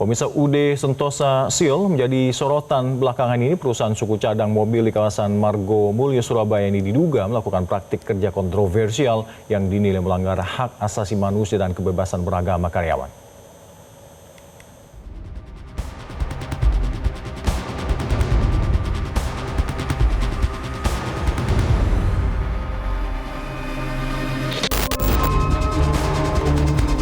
Pemirsa, UD Sentosa Sil menjadi sorotan belakangan ini. Perusahaan suku cadang mobil di kawasan Margo Mulyo, Surabaya ini diduga melakukan praktik kerja kontroversial yang dinilai melanggar hak asasi manusia dan kebebasan beragama karyawan.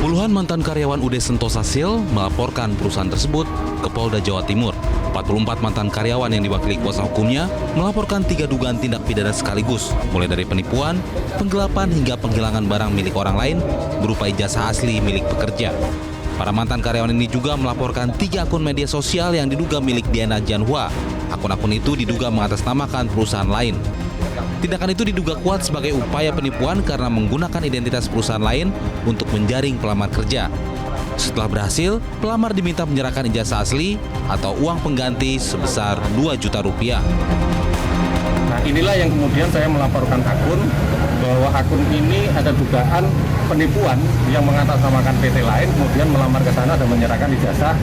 Puluhan mantan karyawan UD Sentosa Sil melaporkan perusahaan tersebut ke Polda Jawa Timur. 44 mantan karyawan yang diwakili kuasa hukumnya melaporkan 3 dugaan tindak pidana sekaligus, mulai dari penipuan, penggelapan hingga penghilangan barang milik orang lain berupa ijazah asli milik pekerja. Para mantan karyawan ini juga melaporkan 3 akun media sosial yang diduga milik Diana Janhua. Akun-akun itu diduga mengatasnamakan perusahaan lain. Tindakan itu diduga kuat sebagai upaya penipuan karena menggunakan identitas perusahaan lain untuk menjaring pelamar kerja. Setelah berhasil, pelamar diminta menyerahkan ijazah asli atau uang pengganti sebesar 2 juta rupiah. Nah, inilah yang kemudian saya melaporkan akun bahwa akun ini ada dugaan penipuan yang mengatasnamakan PT lain, kemudian melamar ke sana dan menyerahkan ijazah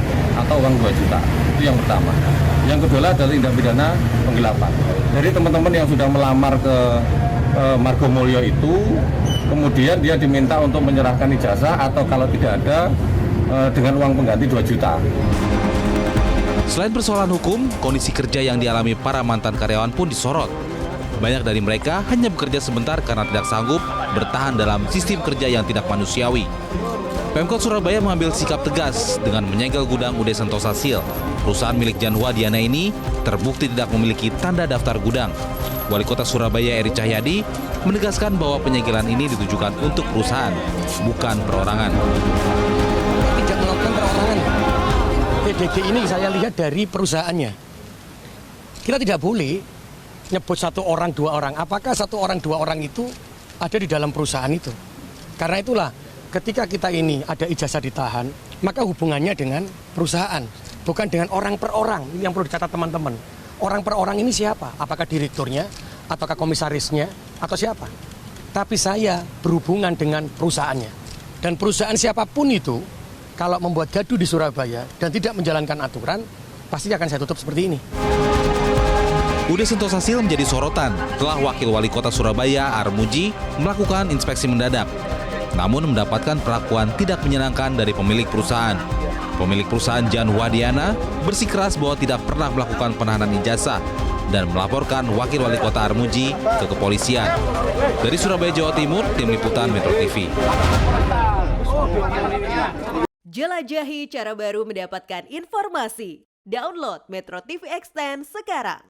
atau uang 2 juta. Itu yang pertama. Yang kedua adalah tindak pidana penggelapan. Jadi teman-teman yang sudah melamar ke Margo Mulyo itu, kemudian dia diminta untuk menyerahkan ijazah atau kalau tidak ada dengan uang pengganti 2 juta. Selain persoalan hukum, kondisi kerja yang dialami para mantan karyawan pun disorot. Banyak dari mereka hanya bekerja sebentar karena tidak sanggup bertahan dalam sistem kerja yang tidak manusiawi. Pemkot Surabaya mengambil sikap tegas dengan menyegel gudang UD Sentosa Sil. Perusahaan milik Janhua Diana ini terbukti tidak memiliki tanda daftar gudang. Wali Kota Surabaya Eri Cahyadi menegaskan bahwa penyegelan ini ditujukan untuk perusahaan, bukan perorangan. Tidak melakukan perorangan. PDG ini saya lihat dari perusahaannya. Kita tidak boleh nyebut 1 orang, 2 orang. Apakah 1 orang, 2 orang itu ada di dalam perusahaan itu? Karena itulah, ketika kita ini ada ijazah ditahan, maka hubungannya dengan perusahaan, bukan dengan orang per orang. Ini yang perlu dicatat teman-teman. Orang per orang ini siapa? Apakah direkturnya, ataukah komisarisnya, atau siapa? Tapi saya berhubungan dengan perusahaannya. Dan perusahaan siapapun itu, kalau membuat gaduh di Surabaya dan tidak menjalankan aturan, pasti akan saya tutup seperti ini. UD Sentosa Sil menjadi sorotan setelah Wakil Wali Kota Surabaya Armuji melakukan inspeksi mendadak. Namun mendapatkan perlakuan tidak menyenangkan dari pemilik perusahaan. Pemilik perusahaan Janhua Diana bersikeras bahwa tidak pernah melakukan penahanan ijazah dan melaporkan Wakil Wali Kota Armuji ke kepolisian. Dari Surabaya, Jawa Timur, Tim Liputan Metro TV. Jelajahi cara baru mendapatkan informasi. Download Metro TV Extend sekarang.